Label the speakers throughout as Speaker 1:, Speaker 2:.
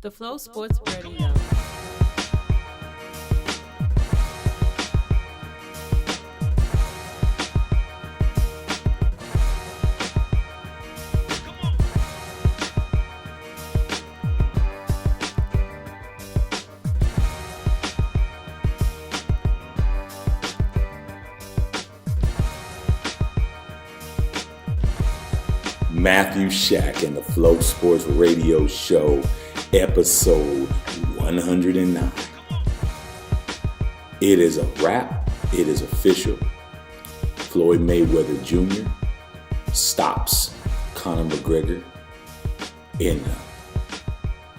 Speaker 1: The Flow Sports Radio.
Speaker 2: Matthew Shack and the Flow Sports Radio Show, episode 109. It is a wrap. It is official. Floyd Mayweather Jr. stops Conor McGregor in the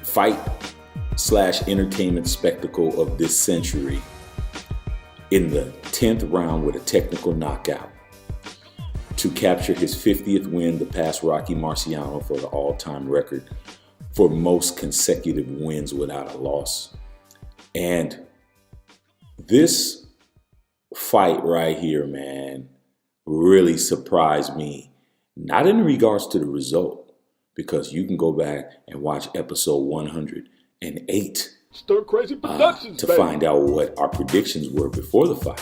Speaker 2: fight/entertainment spectacle of this century in the 10th round with a technical knockout, to capture his 50th win to pass Rocky Marciano for the all-time record for most consecutive wins without a loss. And this fight right here, man, really surprised me. Not in regards to the result, because you can go back and watch episode 108
Speaker 3: Stir Crazy Productions,
Speaker 2: to find out what our predictions were before the fight.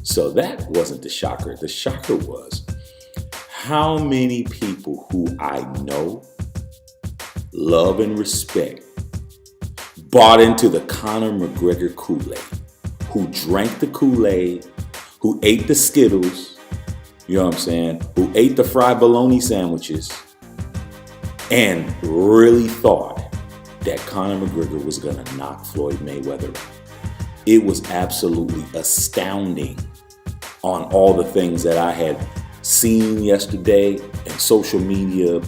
Speaker 2: So that wasn't the shocker. The shocker was how many people who I know, love, and respect bought into the Conor McGregor Kool-Aid, who drank the Kool-Aid, who ate the Skittles, you know what I'm saying, who ate the fried bologna sandwiches, and really thought that Conor McGregor was going to knock Floyd Mayweather out. It was absolutely astounding on all the things that I had seen yesterday and social media.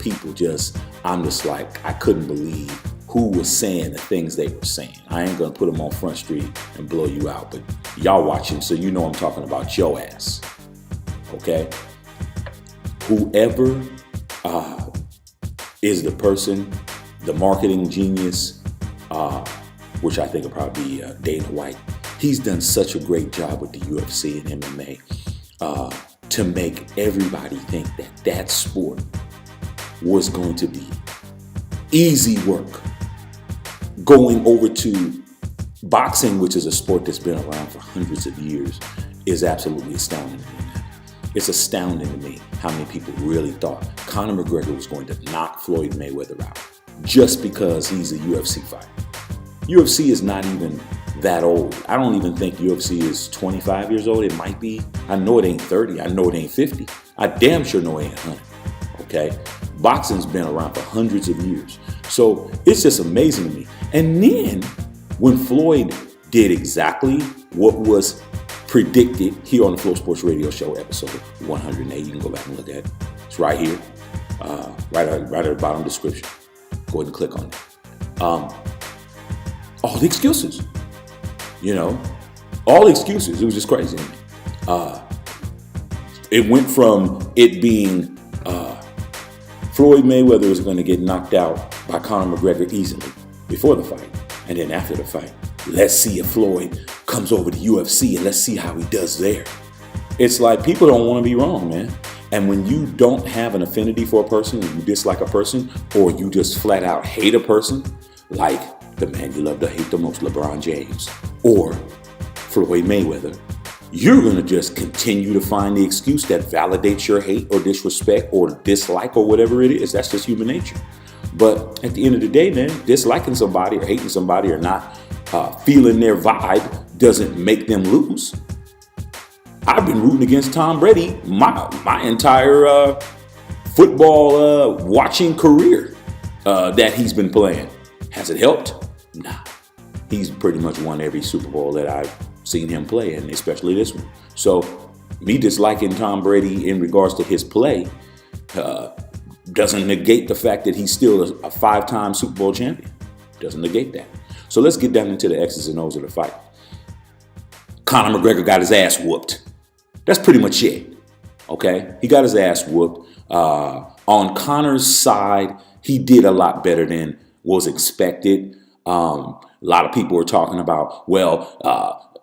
Speaker 2: I'm just like, I couldn't believe who was saying the things they were saying. I ain't gonna put them on Front Street and blow you out, but y'all watching, so you know I'm talking about your ass. Okay? Whoever is the person, the marketing genius, which I think will probably be Dana White. He's done such a great job with the UFC and MMA to make everybody think that that sport was going to be easy work. Going over to boxing, which is a sport that's been around for hundreds of years, is absolutely astounding to me. It's astounding to me how many people really thought Conor McGregor was going to knock Floyd Mayweather out just because he's a UFC fighter. UFC is not even that old. I don't even think UFC is 25 years old. It might be. I know it ain't 30. I know it ain't 50. I damn sure know it ain't 100. Okay? Boxing's been around for hundreds of years. So it's just amazing to me. And then when Floyd did exactly what was predicted here on the Flow Sports Radio Show, episode 108, you can go back and look at it. It's right here, right at the bottom description. Go ahead and click on it. All the excuses. All the excuses. It was just crazy. It went from it being Floyd Mayweather is going to get knocked out by Conor McGregor easily before the fight. And then after the fight, let's see if Floyd comes over to UFC and let's see how he does there. It's like people don't want to be wrong, man. And when you don't have an affinity for a person, and you dislike a person, or you just flat out hate a person, like the man you love to hate the most, LeBron James, or Floyd Mayweather, you're going to just continue to find the excuse that validates your hate or disrespect or dislike or whatever it is. That's just human nature. But at the end of the day, man, disliking somebody or hating somebody or not feeling their vibe doesn't make them lose. I've been rooting against Tom Brady my entire football watching career that he's been playing. Has it helped? Nah. He's pretty much won every Super Bowl that I've seen him play, and especially this one. So me disliking Tom Brady in regards to his play doesn't negate the fact that he's still a 5-time Super Bowl champion. Doesn't negate that. So let's get down into the X's and O's of the fight. Conor McGregor got his ass whooped. That's pretty much it. Okay? He got his ass whooped. On Conor's side, he did a lot better than was expected. A lot of people were talking about,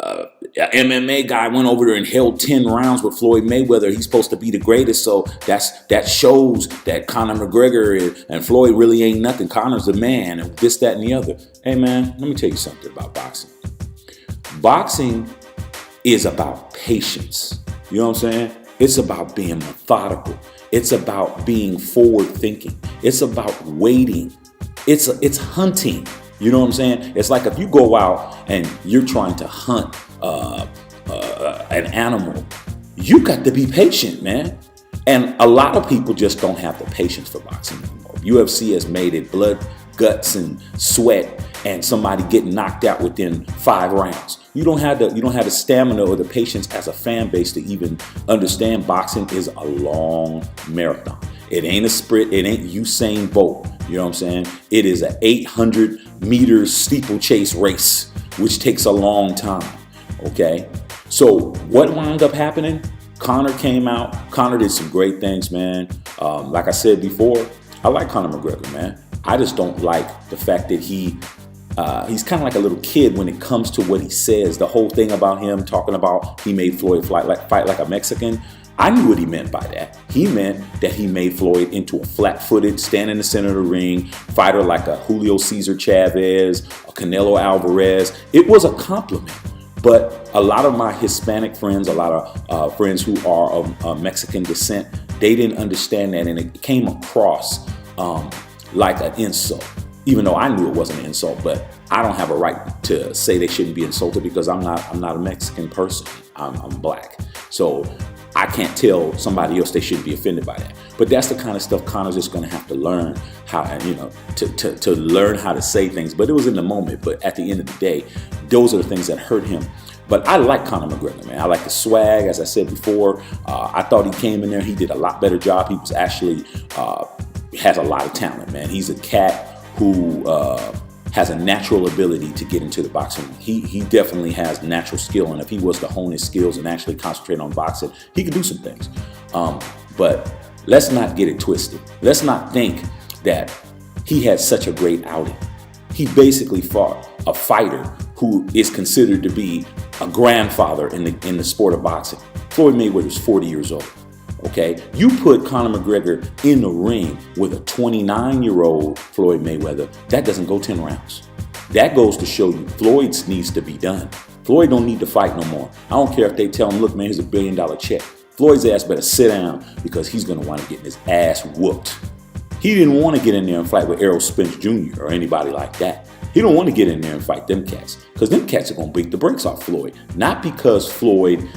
Speaker 2: MMA guy went over there and held 10 rounds with Floyd Mayweather. He's supposed to be the greatest. So that shows that Conor McGregor and Floyd really ain't nothing. Conor's the man and this, that, and the other. Hey, man, let me tell you something about boxing. Boxing is about patience. You know what I'm saying? It's about being methodical. It's about being forward thinking. It's about waiting. It's hunting. You know what I'm saying? It's like if you go out and you're trying to hunt an animal, you got to be patient, man. And a lot of people just don't have the patience for boxing anymore. UFC has made it blood, guts, and sweat, and somebody getting knocked out within 5 rounds. You don't have the stamina or the patience as a fan base to even understand boxing is a long marathon. It ain't a sprint. It ain't Usain Bolt. You know what I'm saying? It is an 800-meter steeplechase race, which takes a long time. Okay? So what wound up happening? Conor came out. Conor did some great things, man. Like I said before, I like Conor McGregor, man. I just don't like the fact that he's kind of like a little kid when it comes to what he says. The whole thing about him talking about he made Floyd fight like a Mexican. I knew what he meant by that. He meant that he made Floyd into a flat-footed, stand in the center of the ring, fighter like a Julio Cesar Chavez, a Canelo Alvarez. It was a compliment. But a lot of my Hispanic friends, a lot of friends who are of Mexican descent, they didn't understand that, and it came across like an insult. Even though I knew it wasn't an insult, but I don't have a right to say they shouldn't be insulted because I'm not a Mexican person. I'm black. So I can't tell somebody else they shouldn't be offended by that. But that's the kind of stuff Conor's just going to have to learn how, to learn how to say things. But it was in the moment. But at the end of the day, those are the things that hurt him. But I like Conor McGregor, man. I like the swag, as I said before. I thought he came in there. He did a lot better job. He was actually has a lot of talent, man. He's a cat who has a natural ability to get into the boxing ring. He definitely has natural skill, and if he was to hone his skills and actually concentrate on boxing, he could do some things. But let's not get it twisted. Let's not think that he had such a great outing. He basically fought a fighter who is considered to be a grandfather in the sport of boxing. Floyd Mayweather is 40 years old. Okay, you put Conor McGregor in the ring with a 29-year-old Floyd Mayweather, that doesn't go 10 rounds. That goes to show you Floyd needs to be done. Floyd don't need to fight no more. I don't care if they tell him, look, man, here's $1 billion check. Floyd's ass better sit down because he's going to wind up getting his ass whooped. He didn't want to get in there and fight with Errol Spence Jr. or anybody like that. He don't want to get in there and fight them cats because them cats are going to beat the brakes off Floyd. Not because Floyd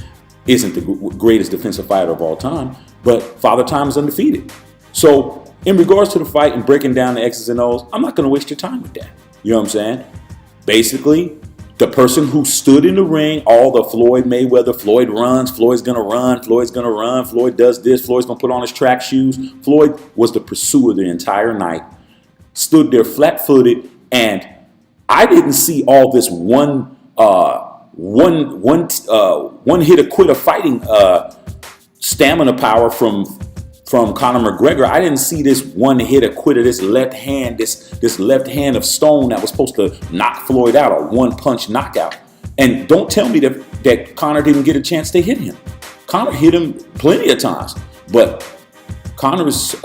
Speaker 2: isn't the greatest defensive fighter of all time, but Father Time is undefeated. So in regards to the fight and breaking down the X's and O's, I'm not going to waste your time with that. You know what I'm saying? Basically, the person who stood in the ring, all the Floyd Mayweather, Floyd runs, Floyd's going to run, Floyd's going to run, Floyd does this, Floyd's going to put on his track shoes. Floyd was the pursuer the entire night, stood there flat-footed, and I didn't see all this one hit quitter fighting stamina power from Conor McGregor. I didn't see this one hit quitter, this left hand of stone that was supposed to knock Floyd out, a one punch knockout. And don't tell me that Conor didn't get a chance to hit him. Conor hit him plenty of times, but Conor's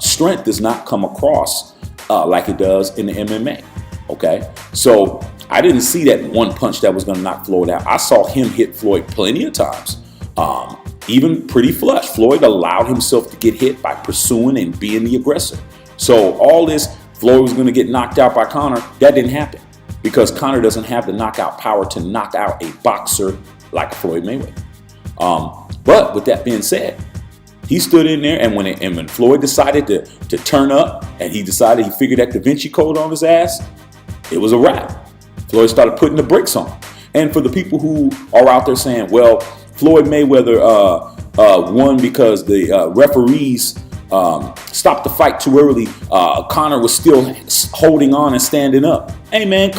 Speaker 2: strength does not come across like it does in the MMA. Okay, so I didn't see that one punch that was going to knock Floyd out. I saw him hit Floyd plenty of times, even pretty flush. Floyd allowed himself to get hit by pursuing and being the aggressor. So all this, Floyd was going to get knocked out by Conor, that didn't happen because Conor doesn't have the knockout power to knock out a boxer like Floyd Mayweather. But with that being said, he stood in there, and when Floyd decided to turn up, and he figured that Da Vinci Code on his ass, it was a wrap. Floyd started putting the brakes on. And for the people who are out there saying, well, Floyd Mayweather won because the referees stopped the fight too early. Conor was still holding on and standing up. Hey, man,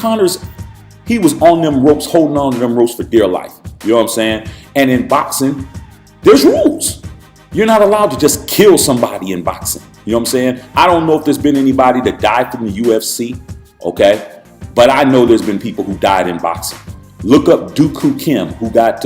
Speaker 2: he was on them ropes, holding on to them ropes for dear life. You know what I'm saying? And in boxing, there's rules. You're not allowed to just kill somebody in boxing. You know what I'm saying? I don't know if there's been anybody that died from the UFC, okay? But I know there's been people who died in boxing. Look up Dooku Kim, who got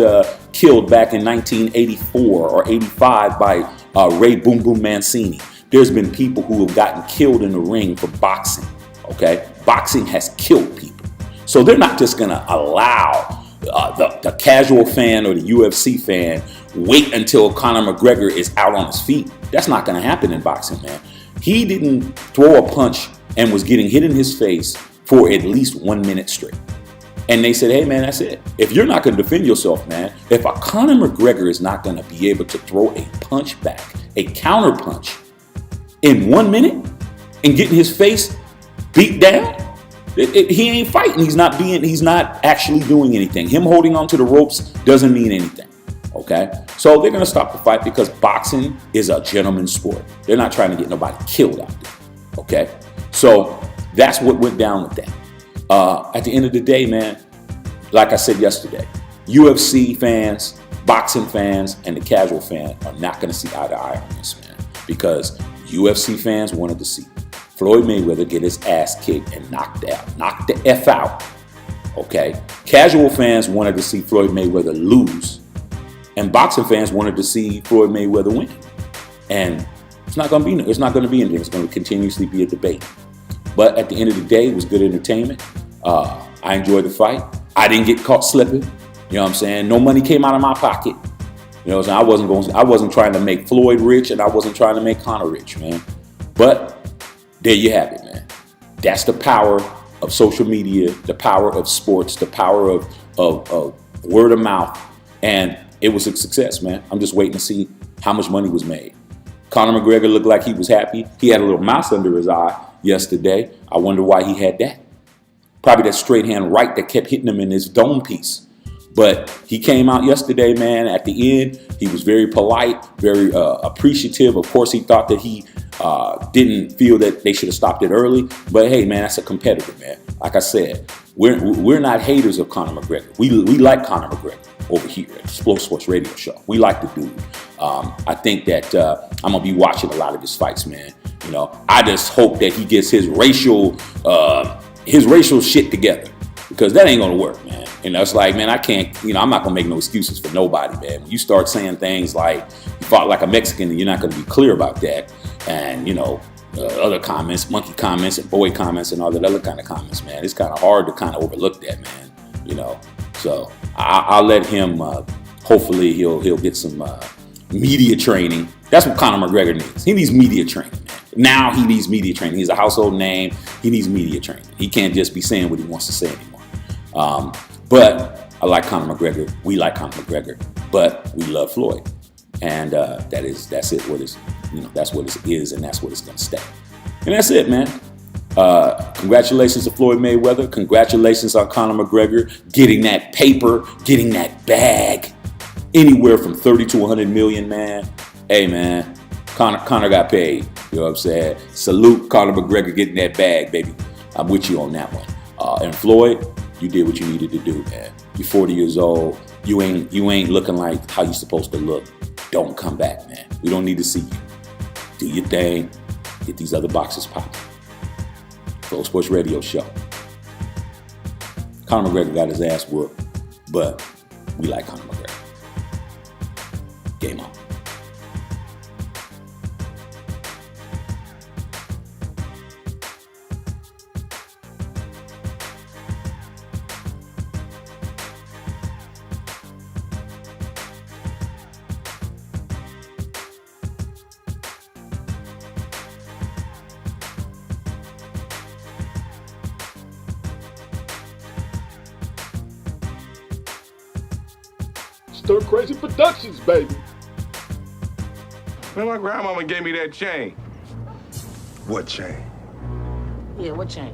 Speaker 2: killed back in 1984 or 85 by Ray Boom Boom Mancini. There's been people who have gotten killed in the ring for boxing. Okay, boxing has killed people, so they're not just gonna allow the casual fan or the UFC fan wait until Conor McGregor is out on his feet. That's not gonna happen in boxing, man. He didn't throw a punch and was getting hit in his face for at least 1 minute straight. And they said, hey, man, that's it. If you're not going to defend yourself, man, if a Conor McGregor is not going to be able to throw a punch back, a counter punch in 1 minute and getting his face beat down, he ain't fighting. He's not actually doing anything. Him holding onto the ropes doesn't mean anything. Okay, so they're going to stop the fight because boxing is a gentleman's sport. They're not trying to get nobody killed out there. Okay, so that's what went down with that. At the end of the day, man, like I said yesterday, UFC fans, boxing fans, and the casual fan are not going to see eye to eye on this, man, because UFC fans wanted to see Floyd Mayweather get his ass kicked and knocked the F out. Okay, casual fans wanted to see Floyd Mayweather lose. And boxing fans wanted to see Floyd Mayweather win. And it's not going to be anything. It's going to continuously be a debate. But at the end of the day, it was good entertainment. I enjoyed the fight. I didn't get caught slipping. You know what I'm saying? No money came out of my pocket. You know what I'm saying? I wasn't trying to make Floyd rich, and I wasn't trying to make Conor rich, man. But there you have it, man. That's the power of social media, the power of sports, the power of word of mouth. And it was a success, man. I'm just waiting to see how much money was made. Conor McGregor looked like he was happy. He had a little mouse under his eye yesterday. I wonder why he had that. Probably that straight hand right that kept hitting him in his dome piece. But he came out yesterday, man. At the end, he was very polite, very appreciative. Of course, he thought that he didn't feel that they should have stopped it early. But hey, man, that's a competitor, man. Like I said, we're not haters of Conor McGregor. We like Conor McGregor over here at the Flow Sports Radio Show. We like the dude. I think that I'm gonna be watching a lot of his fights, man. You know, I just hope that he gets his racial shit together, because that ain't gonna work, man. You know, it's like, man, I can't. You know, I'm not gonna make no excuses for nobody, man. When you start saying things like you fought like a Mexican, and you're not gonna be clear about that, and you know, other comments, monkey comments, and boy comments, and all that other kind of comments, man. It's kind of hard to kind of overlook that, man. You know, so I'll let him. Hopefully, he'll get some media training. That's what Conor McGregor needs. He needs media training, man. Now he needs media training. He's a household name. He needs media training. He can't just be saying what he wants to say anymore. But I like Conor McGregor. We like Conor McGregor, but we love Floyd, and that's it. That's what it is, and that's what it's gonna stay. And that's it, man. Congratulations to Floyd Mayweather. Congratulations on Conor McGregor getting that paper, getting that bag, anywhere from 30 to 100 million, man. Hey, man, Conor got paid. You know what I'm saying? Salute Conor McGregor getting that bag, baby. I'm with you on that one. And Floyd, you did what you needed to do, man. You're 40 years old. You ain't looking like how you supposed to look. Don't come back, man. We don't need to see you. Do your thing. Get these other boxes popping. Flow Sports Radio Show. Conor McGregor got his ass whooped, but we like Conor McGregor. Game on.
Speaker 1: Stir Crazy Productions, baby.
Speaker 3: Man, my grandmama gave me that chain.
Speaker 4: What chain?
Speaker 5: Yeah, what chain?